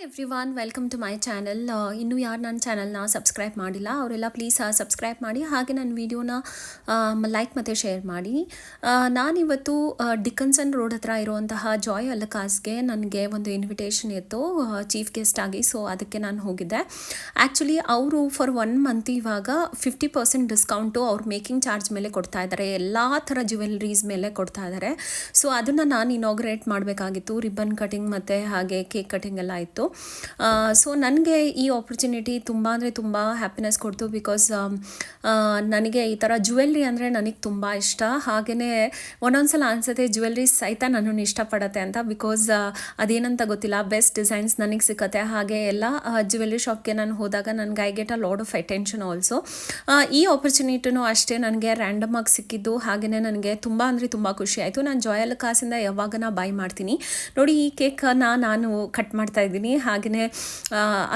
Everyone welcome to my channel. ಇನ್ನೂ ಯಾರು ನನ್ನ ಚಾನಲ್ನ ಸಬ್ಸ್ಕ್ರೈಬ್ ಮಾಡಿಲ್ಲ ಅವರೆಲ್ಲ ಪ್ಲೀಸ್ ಸಬ್ಸ್ಕ್ರೈಬ್ ಮಾಡಿ, ಹಾಗೆ ನನ್ನ ವೀಡಿಯೋನ ಲೈಕ್ ಮತ್ತು ಶೇರ್ ಮಾಡಿ. ನಾನಿವತ್ತು ಡಿಕನ್ಸನ್ ರೋಡ್ ಹತ್ರ ಇರುವಂತಹ ಜಾಯ್ ಅಲಕಾಸ್ಗೆ ನನಗೆ ಒಂದು ಇನ್ವಿಟೇಷನ್ ಇತ್ತು ಚೀಫ್ ಗೆಸ್ಟ್ ಆಗಿ. ಸೊ ಅದಕ್ಕೆ ನಾನು ಹೋಗಿದ್ದೆ. ಆ್ಯಕ್ಚುಲಿ ಅವರು ಫಾರ್ 1 ಮಂತ್ ಇವಾಗ 50% ಡಿಸ್ಕೌಂಟು ಅವ್ರು ಮೇಕಿಂಗ್ ಚಾರ್ಜ್ ಮೇಲೆ ಕೊಡ್ತಾ ಇದ್ದಾರೆ, ಎಲ್ಲ ಥರ ಜ್ಯುವೆಲ್ರೀಸ್ ಮೇಲೆ ಕೊಡ್ತಾ ಇದ್ದಾರೆ. ಸೊ ಅದನ್ನು ನಾನು ಇನಾಗ್ರೇಟ್ ಮಾಡಬೇಕಾಗಿತ್ತು. ರಿಬ್ಬನ್ ಕಟಿಂಗ್ ಮತ್ತು ಹಾಗೆ ಕೇಕ್ ಕಟಿಂಗ್ ಎಲ್ಲ ಇತ್ತು. ಸೊ ನನಗೆ ಈ ಆಪರ್ಚುನಿಟಿ ತುಂಬ ಅಂದರೆ ತುಂಬ ಹ್ಯಾಪಿನೆಸ್ ಕೊಡ್ತು. ಬಿಕಾಸ್ ನನಗೆ ಈ ಥರ ಜ್ಯುವೆಲ್ರಿ ಅಂದರೆ ನನಗೆ ತುಂಬ ಇಷ್ಟ. ಹಾಗೆಯೇ ಒಂದೊಂದ್ಸಲ ಅನಿಸುತ್ತೆ ಜ್ಯುವೆಲ್ರೀಸ್ ಸಹಿತ ನನ್ನನ್ನು ಇಷ್ಟಪಡತ್ತೆ ಅಂತ. ಬಿಕಾಸ್ ಅದೇನಂತ ಗೊತ್ತಿಲ್ಲ, ಬೆಸ್ಟ್ ಡಿಸೈನ್ಸ್ ನನಗೆ ಸಿಕ್ಕತ್ತೆ. ಹಾಗೆ ಎಲ್ಲ ಜ್ಯುವೆಲ್ರಿ ಶಾಪ್ಗೆ ನಾನು ಹೋದಾಗ ನನಗೆ I get a lot of attention also. ಈ ಆಪರ್ಚುನಿಟಿನೂ ಅಷ್ಟೇ ನನಗೆ ರ್ಯಾಂಡಮ್ ಆಗಿ ಸಿಕ್ಕಿದ್ದು. ಹಾಗೆಯೇ ನನಗೆ ತುಂಬ ಅಂದರೆ ತುಂಬ ಖುಷಿ ಆಯಿತು. ನಾನು ಜಾಯ್ ಅಲಕಾಸಿಂದ ಯಾವಾಗ ಬೈ ಮಾಡ್ತೀನಿ ನೋಡಿ, ಈ ಕೇಕನ್ನು ನಾನು ಕಟ್ ಮಾಡ್ತಾ ಇದ್ದೀನಿ. ಹಾಗೆಯೇ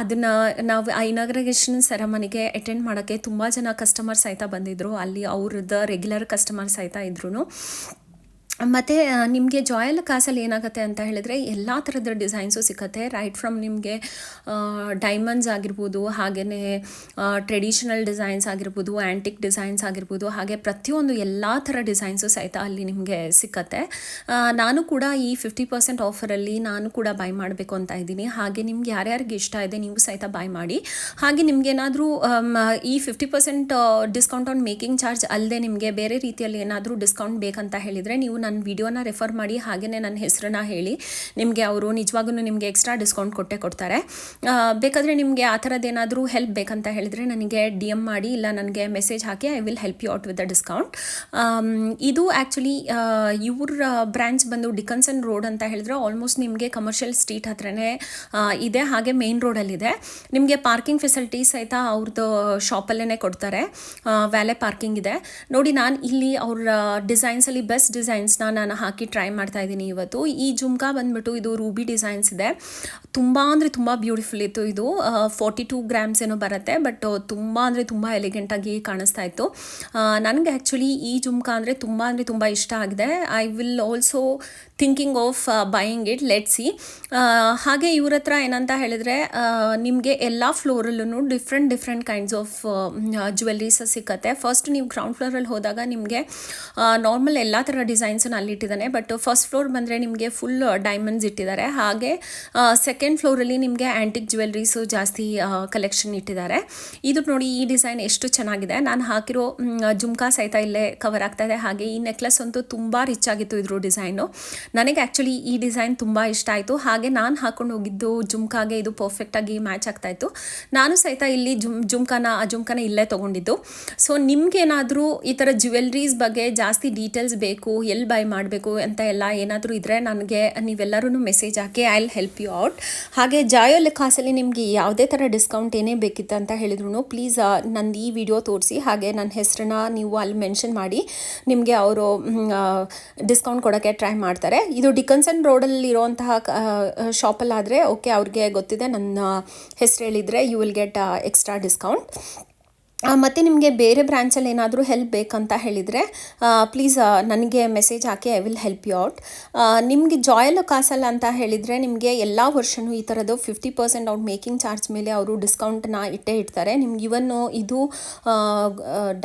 ಅದನ್ನು ನಾವು ಇನಾಗ್ರೇಷನ್ ಸೆರೆಮನಿಗೆ ಅಟೆಂಡ್ ಮಾಡೋಕ್ಕೆ ತುಂಬ ಜನ ಕಸ್ಟಮರ್ಸ್ ಸಹಿತ ಬಂದಿದ್ದರು. ಅಲ್ಲಿ ಅವ್ರದ್ದು ರೆಗ್ಯುಲರ್ ಕಸ್ಟಮರ್ಸ್ ಸಹಿತ ಇದ್ರೂ. ಮತ್ತು ನಿಮಗೆ ಜಾಯ್ ಅಲಕಾಸಲ್ಲಿ ಏನಾಗುತ್ತೆ ಅಂತ ಹೇಳಿದರೆ ಎಲ್ಲ ಥರದ ಡಿಸೈನ್ಸು ಸಿಕ್ಕತ್ತೆ. ರೈಟ್ ಫ್ರಮ್ ನಿಮಗೆ ಡೈಮಂಡ್ಸ್ ಆಗಿರ್ಬೋದು, ಹಾಗೆಯೇ ಟ್ರೆಡಿಷನಲ್ ಡಿಸೈನ್ಸ್ ಆಗಿರ್ಬೋದು, ಆ್ಯಂಟಿಕ್ ಡಿಸೈನ್ಸ್ ಆಗಿರ್ಬೋದು, ಹಾಗೆ ಪ್ರತಿಯೊಂದು ಎಲ್ಲ ಥರ ಡಿಸೈನ್ಸು ಸಹಿತ ಅಲ್ಲಿ ನಿಮಗೆ ಸಿಕ್ಕತ್ತೆ. ನಾನು ಕೂಡ ಈ 50% ಆಫರಲ್ಲಿ ನಾನು ಕೂಡ ಬೈ ಮಾಡಬೇಕು ಅಂತ ಇದ್ದೀನಿ. ಹಾಗೆ ನಿಮ್ಗೆ ಯಾರ್ಯಾರಿಗೆ ಇಷ್ಟ ಇದೆ ನೀವು ಸಹಿತ ಬೈ ಮಾಡಿ. ಹಾಗೆ ನಿಮಗೇನಾದರೂ ಈ 50% ಡಿಸ್ಕೌಂಟ್ ಆನ್ ಮೇಕಿಂಗ್ ಚಾರ್ಜ್ ಅಲ್ಲದೆ ನಿಮಗೆ ಬೇರೆ ರೀತಿಯಲ್ಲಿ ಏನಾದರೂ ಡಿಸ್ಕೌಂಟ್ ಬೇಕಂತ ಹೇಳಿದರೆ ನೀವು ನನ್ನ ವಿಡಿಯೋನ ರೆಫರ್ ಮಾಡಿ, ಹಾಗೆಯೇ ನನ್ನ ಹೆಸರನ್ನ ಹೇಳಿ. ನಿಮಗೆ ಅವರು ನಿಜವಾಗೂ ನಿಮಗೆ ಎಕ್ಸ್ಟ್ರಾ ಡಿಸ್ಕೌಂಟ್ ಕೊಡ್ತಾರೆ. ಬೇಕಾದರೆ ನಿಮಗೆ ಆ ಥರದ್ದೇನಾದರೂ ಹೆಲ್ಪ್ ಬೇಕಂತ ಹೇಳಿದರೆ ನನಗೆ DM ಮಾಡಿ, ಇಲ್ಲ ನನಗೆ ಮೆಸೇಜ್ ಹಾಕಿ. I will help you out with the discount. ಇದು ಆ್ಯಕ್ಚುಲಿ ಇವ್ರ ಬ್ರ್ಯಾಂಚ್ ಬಂದು ಡಿಕನ್ಸನ್ ರೋಡ್ ಅಂತ ಹೇಳಿದ್ರೆ ಆಲ್ಮೋಸ್ಟ್ ನಿಮಗೆ ಕಮರ್ಷಿಯಲ್ ಸ್ಟ್ರೀಟ್ ಹತ್ರನೇ ಇದೆ. ಹಾಗೆ ಮೇನ್ ರೋಡಲ್ಲಿದೆ. ನಿಮಗೆ ಪಾರ್ಕಿಂಗ್ ಫೆಸಿಲಿಟೀಸ್ ಸಹಿತ ಅವ್ರದ್ದು ಶಾಪಲ್ಲೇ ಕೊಡ್ತಾರೆ. ವ್ಯಾಲೆ ಪಾರ್ಕಿಂಗ್ ಇದೆ ನೋಡಿ. ನಾನು ಇಲ್ಲಿ ಅವ್ರ ಡಿಸೈನ್ಸಲ್ಲಿ ಬೆಸ್ಟ್ ಡಿಸೈನ್ಸ್ನ ನಾನು ಹಾಕಿ ಟ್ರೈ ಮಾಡ್ತಾ ಇದ್ದೀನಿ ಇವತ್ತು. ಈ ಜುಮ್ಕಾ ಬಂದುಬಿಟ್ಟು ಇದು ರೂಬಿ ಡಿಸೈನ್ಸ್ ಇದೆ. ತುಂಬ ಅಂದರೆ ತುಂಬ ಬ್ಯೂಟಿಫುಲ್ ಇತ್ತು. ಇದು 42 ಗ್ರಾಮ್ಸ್ ಏನೋ ಬರುತ್ತೆ. ಬಟ್ ತುಂಬ ಅಂದರೆ ತುಂಬ ಎಲಿಗೆಂಟಾಗಿ ಕಾಣಿಸ್ತಾ ಇತ್ತು. ನನಗೆ ಆ್ಯಕ್ಚುಲಿ ಈ ಜುಮ್ಕಾ ಅಂದರೆ ತುಂಬ ಇಷ್ಟ ಆಗಿದೆ. I will also thinking of buying it, let see. ಹಾಗೆ ಇವ್ರ ಹತ್ರ ಏನಂತ ಹೇಳಿದರೆ ನಿಮಗೆ ಎಲ್ಲ ಫ್ಲೋರಲ್ಲೂ ಡಿಫ್ರೆಂಟ್ ಕೈಂಡ್ಸ್ ಆಫ್ ಜ್ಯುವೆಲ್ರೀಸ್ ಸಿಕ್ಕತ್ತೆ. ಫಸ್ಟ್ ನೀವು ಗ್ರೌಂಡ್ ಫ್ಲೋರಲ್ಲಿ ಹೋದಾಗ ನಿಮಗೆ ನಾರ್ಮಲ್ ಎಲ್ಲ ಥರ ಡಿಸೈನ್ಸನ್ನು ಅಲ್ಲಿಟ್ಟಿದ್ದಾನೆ. ಬಟ್ ಫಸ್ಟ್ ಫ್ಲೋರ್ ಬಂದರೆ ನಿಮಗೆ ಫುಲ್ ಡೈಮಂಡ್ಸ್ ಇಟ್ಟಿದ್ದಾರೆ. ಹಾಗೆ ಸೆಕೆಂಡ್ ಫ್ಲೋರಲ್ಲಿ ನಿಮಗೆ ಆ್ಯಂಟಿಕ್ ಜ್ಯುವೆಲ್ರೀಸು ಜಾಸ್ತಿ ಕಲೆಕ್ಷನ್ ಇಟ್ಟಿದ್ದಾರೆ. ಇದು ನೋಡಿ, ಈ ಡಿಸೈನ್ ಎಷ್ಟು ಚೆನ್ನಾಗಿದೆ. ನಾನು ಹಾಕಿರೋ ಜುಮ್ಕಾ ಸಹಿತ ಇಲ್ಲೇ ಕವರ್ ಆಗ್ತಾ ಇದೆ. ಹಾಗೆ ಈ ನೆಕ್ಲೆಸ್ ಅಂತೂ ತುಂಬ ರಿಚ್ ಆಗಿತ್ತು ಇದ್ರ ಡಿಸೈನು. ನನಗೆ ಆ್ಯಕ್ಚುಲಿ ಈ ಡಿಸೈನ್ ತುಂಬ ಇಷ್ಟ ಆಯಿತು. ಹಾಗೆ ನಾನು ಹಾಕೊಂಡು ಹೋಗಿದ್ದು ಜುಮ್ಕಾಗೆ ಇದು ಪರ್ಫೆಕ್ಟಾಗಿ ಮ್ಯಾಚ್ ಆಗ್ತಾಯಿತ್ತು. ನಾನು ಸಹಿತ ಇಲ್ಲಿ ಜುಮ್ಕಾನ ಇಲ್ಲೇ ತೊಗೊಂಡಿದ್ದು. ಸೊ ನಿಮಗೇನಾದರೂ ಈ ಥರ ಜ್ಯುವೆಲ್ರೀಸ್ ಬಗ್ಗೆ ಜಾಸ್ತಿ ಡೀಟೇಲ್ಸ್ ಬೇಕು, ಎಲ್ಲಿ ಬೈ ಮಾಡಬೇಕು ಅಂತ ಎಲ್ಲ ಏನಾದರೂ ಇದ್ದರೆ ನನಗೆ ನೀವೆಲ್ಲರೂ ಮೆಸೇಜ್ ಹಾಕಿ, I will help you out. ಹಾಗೆ ಜಾಯ್ ಅಲಕಾಸಲ್ಲಿ ನಿಮಗೆ ಯಾವುದೇ ಥರ ಡಿಸ್ಕೌಂಟ್ ಏನೇ ಬೇಕಿತ್ತು ಅಂತ ಹೇಳಿದ್ರು ಪ್ಲೀಸ್ ನಂದು ಈ ವಿಡಿಯೋ ತೋರಿಸಿ, ಹಾಗೆ ನನ್ನ ಹೆಸರನ್ನ ನೀವು ಅಲ್ಲಿ ಮೆನ್ಷನ್ ಮಾಡಿ. ನಿಮಗೆ ಅವರು ಡಿಸ್ಕೌಂಟ್ ಕೊಡೋಕ್ಕೆ ಟ್ರೈ ಮಾಡ್ತಾರೆ. ಇದು ಡಿಕನ್ಸನ್ ರೋಡಲ್ಲಿ ಇರುವಂತಹ ಶಾಪಲ್ಲಾದರೆ ಓಕೆ, ಅವ್ರಿಗೆ ಗೊತ್ತಿದೆ, ನನ್ನ ಹೆಸರು ಹೇಳಿದರೆ you will get extra discount. ಮತ್ತು ನಿಮಗೆ ಬೇರೆ ಬ್ರ್ಯಾಂಚಲ್ಲಿ ಏನಾದರೂ ಹೆಲ್ಪ್ ಬೇಕಂತ ಹೇಳಿದರೆ ಪ್ಲೀಸ್ ನನಗೆ ಮೆಸೇಜ್ ಹಾಕಿ, I will help you out. ನಿಮಗೆ ಜಾಯ್ ಅಲಕಾಸಲ್ಲಿ ಅಂತ ಹೇಳಿದರೆ ನಿಮಗೆ ಎಲ್ಲ ವರ್ಷವೂ ಈ ಥರದ್ದು 50% ಔಟ್ ಮೇಕಿಂಗ್ ಚಾರ್ಜ್ ಮೇಲೆ ಅವರು ಡಿಸ್ಕೌಂಟನ್ನ ಇಡ್ತಾರೆ. ನಿಮ್ಗೆ ಇವನ್ನು ಇದು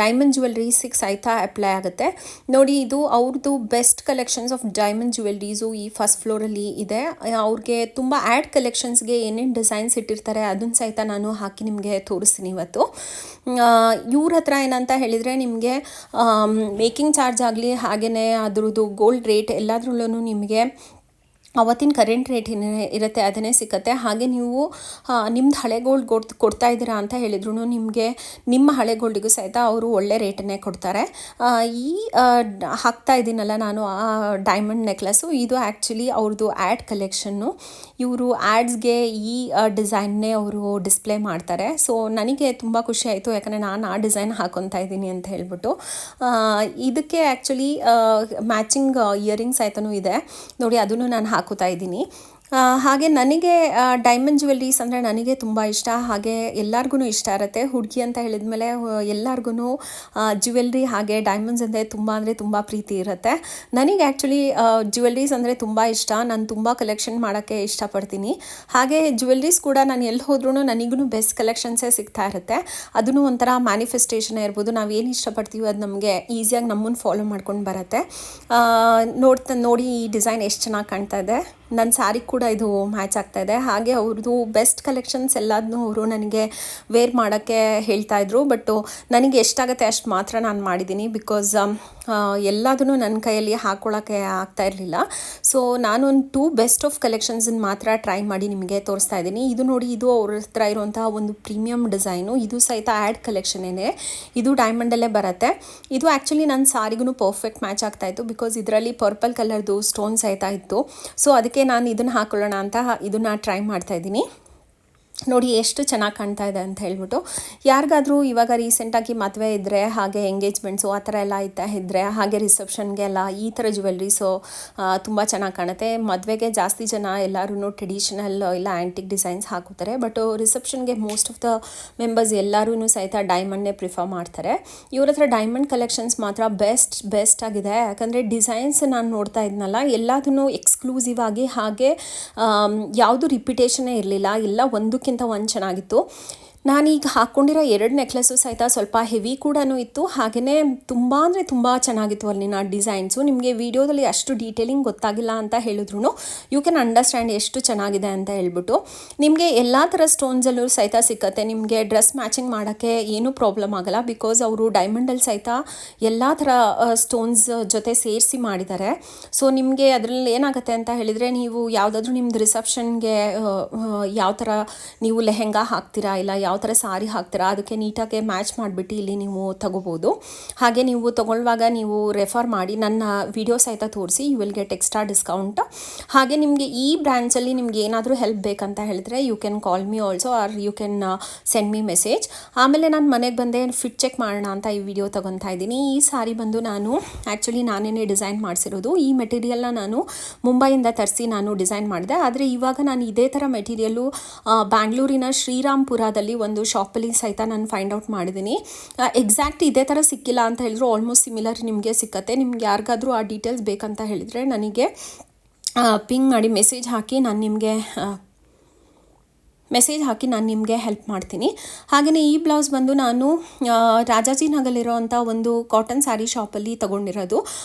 ಡೈಮಂಡ್ ಜ್ಯುವೆಲ್ರೀಸಿಗೆ ಸಹಿತ ಅಪ್ಲೈ ಆಗುತ್ತೆ ನೋಡಿ. ಇದು ಅವ್ರದ್ದು best collections of diamond jewelleries ಈ ಫಸ್ಟ್ ಫ್ಲೋರಲ್ಲಿ ಇದೆ. ಅವ್ರಿಗೆ ತುಂಬ ಆ್ಯಡ್ ಕಲೆಕ್ಷನ್ಸ್ಗೆ ಏನೇನು ಡಿಸೈನ್ಸ್ ಇಟ್ಟಿರ್ತಾರೆ ಅದನ್ನು ಸಹಿತ ನಾನು ಹಾಕಿ ನಿಮಗೆ ತೋರಿಸ್ತೀನಿ ಇವತ್ತು. ಇವ್ರ ಹತ್ರ ಏನಂತ ಹೇಳಿದರೆ ನಿಮಗೆ ಮೇಕಿಂಗ್ ಚಾರ್ಜ್ ಆಗಲಿ, ಹಾಗೆಯೇ ಅದ್ರದ್ದು ಗೋಲ್ಡ್ ರೇಟ್ ಎಲ್ಲದ್ರಲ್ಲೂ ನಿಮಗೆ ಅವತ್ತಿನ ಕರೆಂಟ್ ರೇಟ್ ಏನೇ ಇರುತ್ತೆ ಅದನ್ನೇ ಸಿಕ್ಕತ್ತೆ. ಹಾಗೆ ನೀವು ನಿಮ್ದು ಹಳೆ ಗೋಲ್ಡ್ ಕೊಡ್ತಾ ಇದ್ದೀರಾ ಅಂತ ಹೇಳಿದ್ರು ನಿಮಗೆ ನಿಮ್ಮ ಹಳೆ ಗೋಲ್ಡಿಗೂ ಸಹಿತ ಅವರು ಒಳ್ಳೆ ರೇಟನ್ನೇ ಕೊಡ್ತಾರೆ. ಈ ಹಾಕ್ತಾ ಇದ್ದೀನಲ್ಲ ನಾನು ಆ ಡೈಮಂಡ್ ನೆಕ್ಲೆಸ್ಸು, ಇದು ಆ್ಯಕ್ಚುಲಿ ಅವ್ರದ್ದು ಆ್ಯಡ್ ಕಲೆಕ್ಷನ್ನು. ಇವರು ಆ್ಯಡ್ಸ್ಗೆ ಈ ಡಿಸೈನ್ನೇ ಅವರು ಡಿಸ್ಪ್ಲೇ ಮಾಡ್ತಾರೆ. ಸೊ ನನಗೆ ತುಂಬ ಖುಷಿ ಆಯಿತು, ಯಾಕಂದರೆ ನಾನು ಆ ಡಿಸೈನ್ ಹಾಕೊತಾ ಇದ್ದೀನಿ ಅಂತ ಹೇಳ್ಬಿಟ್ಟು. ಇದಕ್ಕೆ ಆ್ಯಕ್ಚುಲಿ ಮ್ಯಾಚಿಂಗ್ ಇಯರಿಂಗ್ಸ್ ಆಯ್ತನೂ ಇದೆ ನೋಡಿ, ಅದನ್ನು ನಾನು ಹಾಕೋತಾ ಇದ್ದೀನಿ. ಹಾಗೆ ನನಗೆ ಡೈಮಂಡ್ ಜ್ಯುವೆಲ್ರೀಸ್ ಅಂದರೆ ನನಗೆ ತುಂಬ ಇಷ್ಟ. ಹಾಗೆ ಎಲ್ಲರಿಗೂ ಇಷ್ಟ ಇರುತ್ತೆ. ಹುಡುಗಿ ಅಂತ ಹೇಳಿದ್ಮೇಲೆ ಎಲ್ಲರಿಗೂ ಜ್ಯುವೆಲ್ರಿ ಹಾಗೆ ಡೈಮಂಡ್ಸ್ ಅಂದರೆ ತುಂಬ ಪ್ರೀತಿ ಇರುತ್ತೆ. ನನಗೆ ಆ್ಯಕ್ಚುಲಿ ಜ್ಯುವೆಲ್ರೀಸ್ ಅಂದರೆ ತುಂಬ ಇಷ್ಟ. ನಾನು ತುಂಬ ಕಲೆಕ್ಷನ್ ಮಾಡೋಕ್ಕೆ ಇಷ್ಟಪಡ್ತೀನಿ. ಹಾಗೆ ಜ್ಯುವೆಲ್ರೀಸ್ ಕೂಡ ನಾನು ಎಲ್ಲಿ ಹೋದ್ರೂ ನನಗೂ ಬೆಸ್ಟ್ ಕಲೆಕ್ಷನ್ಸೇ ಸಿಗ್ತಾ ಇರುತ್ತೆ. ಅದೂ ಒಂಥರ ಮ್ಯಾನಿಫೆಸ್ಟೇಷನ್ ಇರ್ಬೋದು. ನಾವು ಏನು ಇಷ್ಟಪಡ್ತೀವಿ ಅದು ನಮಗೆ ಈಸಿಯಾಗಿ ನಮ್ಮನ್ನು ಫಾಲೋ ಮಾಡ್ಕೊಂಡು ಬರುತ್ತೆ. ನೋಡಿ ಈ ಡಿಸೈನ್ ಎಷ್ಟು ಚೆನ್ನಾಗಿ ಕಾಣ್ತಾ ಇದೆ. ನನ್ನ ಸ್ಯಾರಿ ಕೂಡ ಇದು ಮ್ಯಾಚ್ ಆಗ್ತಾಯಿದೆ. ಹಾಗೆ ಅವ್ರದ್ದು ಬೆಸ್ಟ್ ಕಲೆಕ್ಷನ್ಸ್ ಎಲ್ಲದನ್ನೂ ಅವರು ನನಗೆ ವೇರ್ ಮಾಡೋಕ್ಕೆ ಹೇಳ್ತಾಯಿದ್ರು. ಬಟ್ಟು ನನಗೆ ಎಷ್ಟಾಗುತ್ತೆ ಅಷ್ಟು ಮಾತ್ರ ನಾನು ಮಾಡಿದ್ದೀನಿ. ಬಿಕಾಸ್ ಎಲ್ಲದನ್ನೂ ನನ್ನ ಕೈಯಲ್ಲಿ ಹಾಕ್ಕೊಳ್ಳೋಕ್ಕೆ ಆಗ್ತಾ ಇರಲಿಲ್ಲ. ಸೊ ನಾನೊಂದು 2 ಬೆಸ್ಟ್ ಆಫ್ ಕಲೆಕ್ಷನ್ಸನ್ನು ಮಾತ್ರ ಟ್ರೈ ಮಾಡಿ ನಿಮಗೆ ತೋರಿಸ್ತಾ ಇದ್ದೀನಿ. ಇದು ನೋಡಿ, ಇದು ಅವ್ರ ಹತ್ರ ಇರುವಂತಹ ಒಂದು ಪ್ರೀಮಿಯಂ ಡಿಸೈನು. ಇದು ಸಹಿತ ಆ್ಯಡ್ ಕಲೆಕ್ಷನ್ನೇ. ಇದು ಡೈಮಂಡಲ್ಲೇ ಬರುತ್ತೆ. ಇದು ಆ್ಯಕ್ಚುಲಿ ನನ್ನ ಸಾರಿಗೂ ಪರ್ಫೆಕ್ಟ್ ಮ್ಯಾಚ್ ಆಗ್ತಾಯಿತ್ತು. ಬಿಕಾಸ್ ಇದರಲ್ಲಿ ಪರ್ಪಲ್ ಕಲರ್ದು ಸ್ಟೋನ್ ಸಹಿತ ಇತ್ತು. ಸೊ ಅದಕ್ಕೆ ನಾನು ಇದನ್ನು ಹಾಕೊಳ್ಳೋಣ ಅಂತ ಇದನ್ನು ಟ್ರೈ ಮಾಡ್ತಾಯಿದ್ದೀನಿ. ನೋಡಿ ಎಷ್ಟು ಚೆನ್ನಾಗಿ ಕಾಣ್ತಾ ಇದೆ ಅಂತ ಹೇಳ್ಬಿಟ್ಟು. ಯಾರಿಗಾದರೂ ಇವಾಗ ರೀಸೆಂಟಾಗಿ ಮದುವೆ ಇದ್ದರೆ, ಹಾಗೆ ಎಂಗೇಜ್ಮೆಂಟ್ಸು ಆ ಥರ ಎಲ್ಲ ಇದ್ದರೆ, ಹಾಗೆ ರಿಸೆಪ್ಷನ್ಗೆಲ್ಲ ಈ ಥರ ಜ್ಯುವೆಲ್ರೀಸು ತುಂಬ ಚೆನ್ನಾಗಿ ಕಾಣುತ್ತೆ. ಮದುವೆಗೆ ಜಾಸ್ತಿ ಜನ ಎಲ್ಲರೂ ಟ್ರೆಡಿಷನಲ್ ಇಲ್ಲ ಆ್ಯಂಟಿಕ್ ಡಿಸೈನ್ಸ್ ಹಾಕೋತಾರೆ. ಬಟ್ ರಿಸೆಪ್ಷನ್ಗೆ ಮೋಸ್ಟ್ ಆಫ್ ದ ಮೆಂಬರ್ಸ್ ಎಲ್ಲರೂ ಸಹಿತ ಡೈಮಂಡ್ನೇ ಪ್ರಿಫರ್ ಮಾಡ್ತಾರೆ. ಇವ್ರ ಹತ್ರ ಡೈಮಂಡ್ ಕಲೆಕ್ಷನ್ಸ್ ಮಾತ್ರ ಬೆಸ್ಟ್ ಆಗಿದೆ. ಯಾಕಂದರೆ ಡಿಸೈನ್ಸ್ ನಾನು ನೋಡ್ತಾ ಇದ್ನಲ್ಲ, ಎಲ್ಲದೂ ಎಕ್ಸ್ಕ್ಲೂಸಿವ್ ಆಗಿ, ಹಾಗೆ ಯಾವುದು ರಿಪಿಟೇಷನ್ನೇ ಇರಲಿಲ್ಲ. ಎಲ್ಲ ಒಂದಕ್ಕಿಂತ ಒಂದು ಚೆನ್ನಾಗಿತ್ತು. ನಾನೀಗ ಹಾಕ್ಕೊಂಡಿರೋ 2 ನೆಕ್ಲೆಸ್ಸು ಸಹಿತ ಸ್ವಲ್ಪ ಹೆವಿ ಕೂಡ ಇತ್ತು. ಹಾಗೆಯೇ ತುಂಬ ಅಂದರೆ ತುಂಬ ಚೆನ್ನಾಗಿತ್ತು ಅಲ್ಲಿನ ಡಿಸೈನ್ಸು. ನಿಮಗೆ ವಿಡಿಯೋದಲ್ಲಿ ಅಷ್ಟು ಡೀಟೇಲಿಂಗ್ ಗೊತ್ತಾಗಿಲ್ಲ ಅಂತ ಹೇಳಿದ್ರು ಯು ಕ್ಯಾನ್ ಅಂಡರ್ಸ್ಟ್ಯಾಂಡ್ ಎಷ್ಟು ಚೆನ್ನಾಗಿದೆ ಅಂತ ಹೇಳ್ಬಿಟ್ಟು. ನಿಮಗೆ ಎಲ್ಲ ಥರ ಸ್ಟೋನ್ಸಲ್ಲೂ ಸಹಿತ ಸಿಕ್ಕತ್ತೆ. ನಿಮಗೆ ಡ್ರೆಸ್ ಮ್ಯಾಚಿಂಗ್ ಮಾಡೋಕ್ಕೆ ಏನೂ ಪ್ರಾಬ್ಲಮ್ ಆಗೋಲ್ಲ. ಬಿಕಾಸ್ ಅವರು ಡೈಮಂಡಲ್ಲಿ ಸಹಿತ ಎಲ್ಲ ಥರ ಸ್ಟೋನ್ಸ್ ಜೊತೆ ಸೇರಿಸಿ ಮಾಡಿದ್ದಾರೆ. ಸೊ ನಿಮಗೆ ಅದರಲ್ಲಿ ಏನಾಗುತ್ತೆ ಅಂತ ಹೇಳಿದರೆ, ನೀವು ಯಾವುದಾದ್ರೂ ನಿಮ್ಮದು ರಿಸೆಪ್ಷನ್ಗೆ ಯಾವ ಥರ ನೀವು ಲೆಹೆಂಗಾ ಹಾಕ್ತೀರಾ, ಇಲ್ಲ ಯಾವ ಥರ ಸಾರಿ ಹಾಕ್ತೀರಾ, ಅದಕ್ಕೆ ನೀಟಾಗಿ ಮ್ಯಾಚ್ ಮಾಡಿಬಿಟ್ಟು ಇಲ್ಲಿ ನೀವು ತಗೋಬೋದು. ಹಾಗೆ ನೀವು ತೊಗೊಳ್ಳುವಾಗ ನೀವು ರೆಫರ್ ಮಾಡಿ ನನ್ನ ವಿಡಿಯೋ ಸಹಿತ ತೋರಿಸಿ, you will get extra discount. ಹಾಗೆ ನಿಮಗೆ ಈ ಬ್ರ್ಯಾಂಚಲ್ಲಿ ನಿಮ್ಗೆ ಏನಾದರೂ ಹೆಲ್ಪ್ ಬೇಕಂತ ಹೇಳಿದ್ರೆ you can call me also, or you can send me message. ಆಮೇಲೆ ನಾನು ಮನೆಗೆ ಬಂದೆ ಫಿಟ್ ಚೆಕ್ ಮಾಡೋಣ ಅಂತ ಈ ವಿಡಿಯೋ ತೊಗೊತಾ ಇದ್ದೀನಿ. ಈ ಸಾರಿ ಬಂದು ನಾನು ಆ್ಯಕ್ಚುಲಿ ನಾನೇ ಡಿಸೈನ್ ಮಾಡಿಸಿರೋದು. ಈ ಮೆಟೀರಿಯಲ್ನ ನಾನು ಮುಂಬೈಯಿಂದ ತರಿಸಿ ನಾನು ಡಿಸೈನ್ ಮಾಡಿದೆ. ಆದರೆ ಇವಾಗ ನಾನು ಇದೇ ಥರ ಮೆಟೀರಿಯಲ್ಲು ಬ್ಯಾಂಗ್ಳೂರಿನ ಶ್ರೀರಾಮ್ಪುರದಲ್ಲಿ ಒಂದು ಶಾಪಲ್ಲಿ ಸಹಿತ ನಾನು ಫೈಂಡ್ ಔಟ್ ಮಾಡಿದ್ದೀನಿ. ಎಕ್ಸಾಕ್ಟ್ ಇದೇ ಥರ ಸಿಕ್ಕಿಲ್ಲ ಅಂತ ಹೇಳಿದ್ರು ಆಲ್ಮೋಸ್ಟ್ ಸಿಮಿಲರ್ ನಿಮಗೆ ಸಿಕ್ಕತ್ತೆ. ನಿಮ್ಗೆ ಯಾರಿಗಾದರೂ ಆ ಡೀಟೇಲ್ಸ್ ಬೇಕಂತ ಹೇಳಿದರೆ ನನಗೆ ಪಿಂಗ್ ಮಾಡಿ ಮೆಸೇಜ್ ಹಾಕಿ ನಾನು ನಿಮಗೆ ಹೆಲ್ಪ್ ಮಾಡ್ತೀನಿ. ಹಾಗೆಯೇ ಈ ಬ್ಲೌಸ್ ಬಂದು ನಾನು ರಾಜಾಜಿನಗರಲ್ಲಿರೋವಂಥ ಒಂದು ಕಾಟನ್ ಸ್ಯಾರಿ ಶಾಪಲ್ಲಿ ತೊಗೊಂಡಿರೋದು.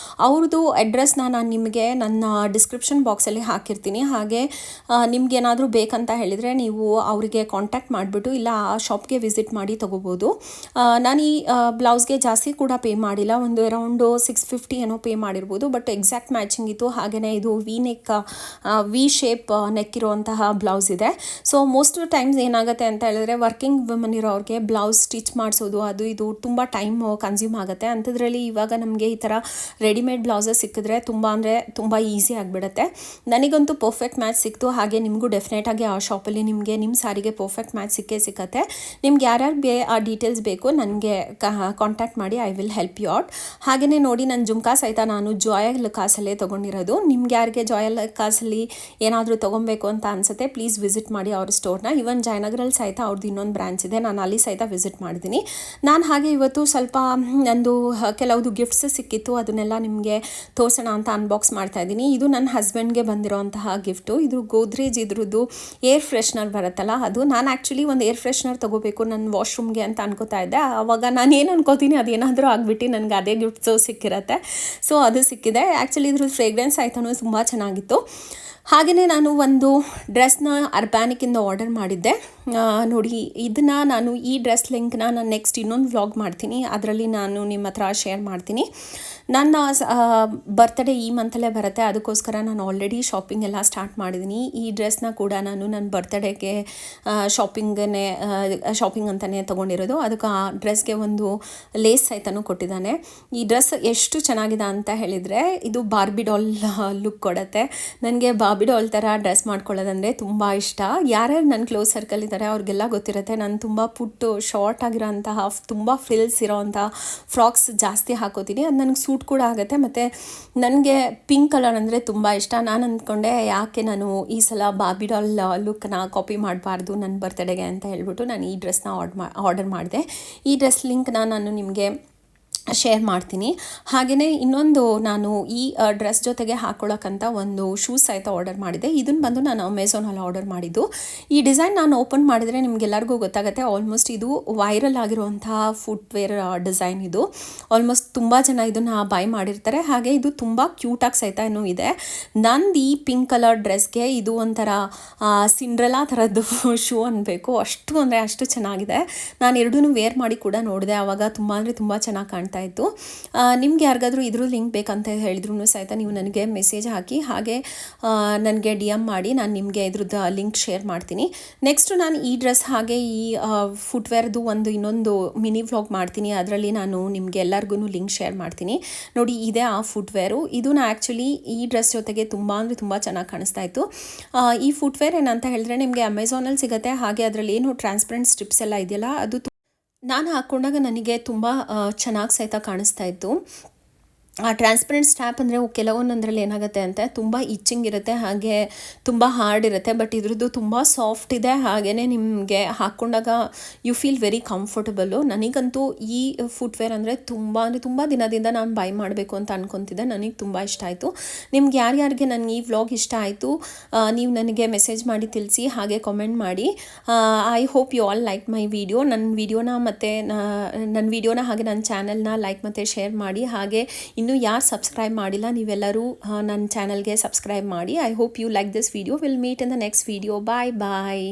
ಅವ್ರದ್ದು ಅಡ್ರೆಸ್ನ ನಾನು ನಿಮಗೆ ನನ್ನ ಡಿಸ್ಕ್ರಿಪ್ಷನ್ ಬಾಕ್ಸಲ್ಲಿ ಹಾಕಿರ್ತೀನಿ. ಹಾಗೆ ನಿಮ್ಗೇನಾದರೂ ಬೇಕಂತ ಹೇಳಿದರೆ ನೀವು ಅವರಿಗೆ ಕಾಂಟ್ಯಾಕ್ಟ್ ಮಾಡಿಬಿಟ್ಟು ಇಲ್ಲ ಆ ಶಾಪ್ಗೆ ವಿಸಿಟ್ ಮಾಡಿ ತೊಗೋಬೋದು. ನಾನು ಈ ಬ್ಲೌಸ್ಗೆ ಜಾಸ್ತಿ ಕೂಡ ಪೇ ಮಾಡಿಲ್ಲ, ಒಂದು ಅರೌಂಡು 650 ಏನೋ ಪೇ ಮಾಡಿರ್ಬೋದು. ಬಟ್ ಎಕ್ಸಾಕ್ಟ್ ಮ್ಯಾಚಿಂಗ್ ಇತ್ತು. ಹಾಗೆಯೇ ಇದು ವಿ ಶೇಪ್ ನೆಕ್ ಇರುವಂತಹ ಬ್ಲೌಸ್ ಇದೆ. ಸೊ ಮೋಸ್ಟ್ ಟೈಮ್ಸ್ ಏನಾಗುತ್ತೆ ಅಂತ ಹೇಳಿದ್ರೆ, ವರ್ಕಿಂಗ್ ವುಮನ್ ಇರೋರಿಗೆ ಬ್ಲೌಸ್ ಸ್ಟಿಚ್ ಮಾಡಿಸೋದು ಅದು ಇದು ತುಂಬ ಟೈಮ್ ಕನ್ಸ್ಯೂಮ್ ಆಗುತ್ತೆ. ಅಂಥದ್ರಲ್ಲಿ ಇವಾಗ ನಮಗೆ ಈ ಥರ ರೆಡಿಮೇಡ್ ಬ್ಲೌಸಸ್ ಸಿಕ್ಕಿದ್ರೆ ತುಂಬ ಈಸಿ ಆಗಿಬಿಡುತ್ತೆ. ನನಗಂತೂ ಪರ್ಫೆಕ್ಟ್ ಮ್ಯಾಚ್ ಸಿಕ್ತು. ಹಾಗೆ ನಿಮಗೂ ಡೆಫಿನೆಟಾಗಿ ಆ ಶಾಪಲ್ಲಿ ನಿಮಗೆ ನಿಮ್ಮ ಸಾರಿಗೆ ಪರ್ಫೆಕ್ಟ್ ಮ್ಯಾಚ್ ಸಿಕ್ಕತ್ತೆ. ನಿಮ್ಗೆ ಯಾರ್ಯಾರಿಗೆ ಆ ಡೀಟೇಲ್ಸ್ ಬೇಕು ನನಗೆ ಕಾಂಟ್ಯಾಕ್ಟ್ ಮಾಡಿ, I will help you out. ಹಾಗೆಯೇ ನೋಡಿ, ನನ್ನ ಜುಮ್ಕಾ ಸಹಿತ ನಾನು ಜಾಯಲ್ ಕಾಸಲ್ಲೇ ತೊಗೊಂಡಿರೋದು. ನಿಮ್ಗೆ ಯಾರಿಗೆ ಜಾಯಲ್ ಕಾಸಲ್ಲಿ ಏನಾದರೂ ತೊಗೊಬೇಕು ಅಂತ ಅನಿಸುತ್ತೆ, ಪ್ಲೀಸ್ ವಿಸಿಟ್ ಮಾಡಿ ಅವ್ರ ಸ್ಟೋರ್ನ. ಇವನ್ ಜಯನಗರಲ್ಲಿ ಸಹಿತ ಅವ್ರದ್ದು ಇನ್ನೊಂದು ಬ್ರಾಂಚ್ ಇದೆ, ನಾನು ಅಲ್ಲಿ ಸಹಿತ ವಿಸಿಟ್ ಮಾಡಿದ್ದೀನಿ. ನಾನು ಹಾಗೆ ಇವತ್ತು ಸ್ವಲ್ಪ ನಂದು ಕೆಲವುದು ಗಿಫ್ಟ್ಸ್ ಸಿಕ್ಕಿತ್ತು, ಅದನ್ನೆಲ್ಲ ನಿಮಗೆ ತೋರಿಸೋಣ ಅಂತ ಅನ್ಬಾಕ್ಸ್ ಮಾಡ್ತಾ ಇದ್ದೀನಿ. ಇದು ನನ್ನ ಹಸ್ಬೆಂಡ್ಗೆ ಬಂದಿರೋಂತಹ ಗಿಫ್ಟು. ಇದು ಗೋದ್ರೇಜ್ ಇದ್ರದ್ದು ಏರ್ ಫ್ರೆಶ್ನರ್ ಬರುತ್ತಲ್ಲ ಅದು. ನಾನು ಆ್ಯಕ್ಚುಲಿ ಒಂದು ಏರ್ ಫ್ರೆಶ್ನರ್ ತೊಗೋಬೇಕು ನನ್ನ ವಾಶ್ರೂಮ್ಗೆ ಅಂತ ಅನ್ಕೋತಾ ಇದ್ದೆ. ಆವಾಗ ನಾನು ಏನು ಅನ್ಕೋತೀನಿ ಅದೇನಾದರೂ ಆಗಿಬಿಟ್ಟು ನನಗೆ ಅದೇ ಗಿಫ್ಟ್ಸು ಸಿಕ್ಕಿರುತ್ತೆ. ಸೊ ಅದು ಸಿಕ್ಕಿದೆ. ಆ್ಯಕ್ಚುಲಿ ಇದ್ರದ್ದು ಫ್ರೇಗ್ರೆನ್ಸ್ ಆಯ್ತಾನು ತುಂಬ ಚೆನ್ನಾಗಿತ್ತು. ಹಾಗೆಯೇ ನಾನು ಒಂದು ಡ್ರೆಸ್ನ ಅರ್ಬ್ಯಾನಿಕ್ಕಿಂದ ಆರ್ಡರ್ ಮಾಡಿದ್ದೆ. ನೋಡಿ, ಇದನ್ನು ನಾನು ಈ ಡ್ರೆಸ್ ಲಿಂಕ್ನ ನಾನು ನೆಕ್ಸ್ಟ್ ಇನ್ನೊಂದು ವ್ಲಾಗ್ ಮಾಡ್ತೀನಿ, ಅದರಲ್ಲಿ ನಾನು ನಿಮ್ಮ ಹತ್ರ ಶೇರ್ ಮಾಡ್ತೀನಿ. ನನ್ನ ಬರ್ತ್ಡೇ ಈ ಮಂತಲ್ಲೇ ಬರುತ್ತೆ, ಅದಕ್ಕೋಸ್ಕರ ನಾನು ಆಲ್ರೆಡಿ ಶಾಪಿಂಗ್ ಎಲ್ಲ ಸ್ಟಾರ್ಟ್ ಮಾಡಿದ್ದೀನಿ. ಈ ಡ್ರೆಸ್ನ ಕೂಡ ನಾನು ನನ್ನ ಬರ್ತ್ಡೇಗೆ ಶಾಪಿಂಗ್ ಅಂತಲೇ ತೊಗೊಂಡಿರೋದು. ಅದಕ್ಕೆ ಆ ಡ್ರೆಸ್ಗೆ ಒಂದು ಲೇಸ್ ಸಹಿತನೂ ಕೊಟ್ಟಿದ್ದಾನೆ. ಈ ಡ್ರೆಸ್ ಎಷ್ಟು ಚೆನ್ನಾಗಿದೆ ಅಂತ ಹೇಳಿದರೆ, ಇದು ಬಾರ್ಬಿ ಡಾಲ್ ಲುಕ್ ಕೊಡುತ್ತೆ. ನನಗೆ ಬಾರ್ಬಿ ಡಾಲ್ ಥರ ಡ್ರೆಸ್ ಮಾಡ್ಕೊಳ್ಳೋದಂದರೆ ತುಂಬ ಇಷ್ಟ. ಯಾರ್ಯಾರು ನನ್ನ ಕ್ಲೋಸ್ ಸರ್ಕಲ್ ಇದ್ದಾರೆ ಅವ್ರಿಗೆಲ್ಲ ಗೊತ್ತಿರುತ್ತೆ, ನಾನು ತುಂಬ ಪುಟ್ಟು ಶಾರ್ಟ್ ಆಗಿರೋಂತಹ ತುಂಬ ಫ್ರಿಲ್ಸ್ ಇರೋವಂಥ ಫ್ರಾಕ್ಸ್ ಜಾಸ್ತಿ ಹಾಕೋತೀನಿ. ಅದು ನನಗೆ ಸೂಟ್ ಸೂಟ್ ಕೂಡ ಆಗುತ್ತೆ. ಮತ್ತು ನನಗೆ ಪಿಂಕ್ ಕಲರ್ ಅಂದರೆ ತುಂಬ ಇಷ್ಟ. ನಾನು ಅಂದ್ಕೊಂಡೆ ಯಾಕೆ ನಾನು ಈ ಸಲ ಬಾರ್ಬಿ ಡಾಲ್ ಲುಕ್ನ ಕಾಪಿ ಮಾಡಬಾರ್ದು ನನ್ನ ಬರ್ತಡೆಗೆ ಅಂತ ಹೇಳ್ಬಿಟ್ಟು ನಾನು ಈ ಡ್ರೆಸ್ನ ಆರ್ಡರ್ ಮಾಡಿದೆ. ಈ ಡ್ರೆಸ್ ಲಿಂಕ್ನ ನಾನು ನಿಮಗೆ ಶೇರ್ ಮಾಡ್ತೀನಿ. ಹಾಗೆಯೇ ಇನ್ನೊಂದು ನಾನು ಈ ಡ್ರೆಸ್ ಜೊತೆಗೆ ಹಾಕ್ಕೊಳ್ಳೋಕ್ಕಂತ ಒಂದು ಶೂಸ್ ಸಹಿತ ಆರ್ಡರ್ ಮಾಡಿದೆ. ಇದನ್ನು ಬಂದು ನಾನು ಅಮೆಝಾನಲ್ಲಿ ಆರ್ಡರ್ ಮಾಡಿದ್ದು. ಈ ಡಿಸೈನ್ ನಾನು ಓಪನ್ ಮಾಡಿದರೆ ನಿಮಗೆಲ್ಲರಿಗೂ ಗೊತ್ತಾಗುತ್ತೆ. ಆಲ್ಮೋಸ್ಟ್ ಇದು ವೈರಲ್ ಆಗಿರುವಂತಹ ಫುಟ್ವೇರ್ ಡಿಸೈನ್ ಇದು. ಆಲ್ಮೋಸ್ಟ್ ತುಂಬ ಜನ ಇದನ್ನು ಬೈ ಮಾಡಿರ್ತಾರೆ. ಹಾಗೆ ಇದು ತುಂಬ ಕ್ಯೂಟಾಗಿ ಸಹಿತ ಇದೆ. ನಂದು ಈ ಪಿಂಕ್ ಕಲರ್ ಡ್ರೆಸ್ಗೆ ಇದು ಒಂಥರ ಸಿಂಡ್ರೆಲಾ ಥರದ್ದು ಶೂ ಅನ್ನಬೇಕು. ಅಷ್ಟು ಚೆನ್ನಾಗಿದೆ. ನಾನು ಎರಡೂ ವೇರ್ ಮಾಡಿ ಕೂಡ ನೋಡಿದೆ. ಆವಾಗ ತುಂಬ ಅಂದರೆ ತುಂಬ ಚೆನ್ನಾಗಿ ಕಾಣ್ತಾ ಇತ್ತು. ನಿಮ್ಗೆ ಯಾರಿಗಾದ್ರೂ ಇದ್ರ ಲಿಂಕ್ ಬೇಕಂತ ಹೇಳಿದ್ರು ಸಹಿತ ನೀವು ನನಗೆ ಮೆಸೇಜ್ ಹಾಕಿ, ಹಾಗೆ ನನಗೆ DM ಮಾಡಿ, ನಾನು ನಿಮಗೆ ಇದ್ರದ್ದು ಲಿಂಕ್ ಶೇರ್ ಮಾಡ್ತೀನಿ. ನೆಕ್ಸ್ಟು ನಾನು ಈ ಡ್ರೆಸ್ ಹಾಗೆ ಈ ಫುಟ್ವೇರ್ದು ಇನ್ನೊಂದು ಮಿನಿ ವ್ಲಾಗ್ ಮಾಡ್ತೀನಿ. ಅದರಲ್ಲಿ ನಾನು ನಿಮಗೆ ಎಲ್ಲರಿಗೂ ಲಿಂಕ್ ಶೇರ್ ಮಾಡ್ತೀನಿ. ನೋಡಿ, ಇದೆ ಆ ಫುಟ್ವೇರು. ಇದನ್ನ ಆ್ಯಕ್ಚುಲಿ ಈ ಡ್ರೆಸ್ ಜೊತೆಗೆ ತುಂಬ ಅಂದರೆ ತುಂಬ ಚೆನ್ನಾಗಿ ಕಾಣಿಸ್ತಾ ಇತ್ತು. ಈ ಫುಟ್ವೇರ್ ಏನಂತ ಹೇಳಿದ್ರೆ ನಿಮಗೆ ಅಮೆಝಾನಲ್ಲಿ ಸಿಗುತ್ತೆ. ಹಾಗೆ ಅದರಲ್ಲಿ ಏನು ಟ್ರಾನ್ಸ್ಪರೆಂಟ್ ಸ್ಟ್ರಿಪ್ಸ್ ಎಲ್ಲ ಇದೆಯಲ್ಲ, ಅದು ನಾನು ಹಾಕ್ಕೊಂಡಾಗ ನನಗೆ ತುಂಬ ಚೆನ್ನಾಗಿ ಸಹಿತ ಕಾಣಿಸ್ತಾ ಇತ್ತು. ಆ ಟ್ರಾನ್ಸ್ಪರೆಂಟ್ ಸ್ಟ್ಯಾಪ್ ಅಂದರೆ ಕೆಲವೊಂದರಲ್ಲಿ ಏನಾಗುತ್ತೆ ಅಂತ ತುಂಬ ಇಚ್ಚಿಂಗ್ ಇರುತ್ತೆ, ಹಾಗೆ ತುಂಬ ಹಾರ್ಡ್ ಇರುತ್ತೆ. ಬಟ್ ಇದ್ರದ್ದು ತುಂಬ ಸಾಫ್ಟ್ ಇದೆ. ಹಾಗೆಯೇ ನಿಮಗೆ ಹಾಕ್ಕೊಂಡಾಗ ಯು ಫೀಲ್ ವೆರಿ ಕಂಫರ್ಟಬಲ್ಲು. ನನಗಂತೂ ಈ ಫುಟ್ವೇರ್ ಅಂದರೆ ತುಂಬ ದಿನದಿಂದ ನಾನು ಬೈ ಮಾಡಬೇಕು ಅಂತ ಅನ್ಕೊತಿದ್ದೆ. ನನಗೆ ತುಂಬ ಇಷ್ಟ ಆಯಿತು. ನಿಮ್ಗೆ ಯಾರ್ಯಾರಿಗೆ ನನಗೆ ಈ ವ್ಲಾಗ್ ಇಷ್ಟ ಆಯಿತು ನೀವು ನನಗೆ ಮೆಸೇಜ್ ಮಾಡಿ ತಿಳಿಸಿ, ಹಾಗೆ ಕಾಮೆಂಟ್ ಮಾಡಿ. I hope you all like my video. ನನ್ನ ವಿಡಿಯೋನ ಹಾಗೆ ನನ್ನ ಚಾನಲ್ನ ಲೈಕ್ ಮತ್ತು ಶೇರ್ ಮಾಡಿ. ಹಾಗೆ ಇನ್ನೂ ಯಾರು ಸಬ್ಸ್ಕ್ರೈಬ್ ಮಾಡಿಲ್ಲ ನೀವೆಲ್ಲರೂ ನನ್ನ ಚಾನಲ್ಗೆ ಸಬ್ಸ್ಕ್ರೈಬ್ ಮಾಡಿ. I hope you like this video. Will meet in the next video. Bye.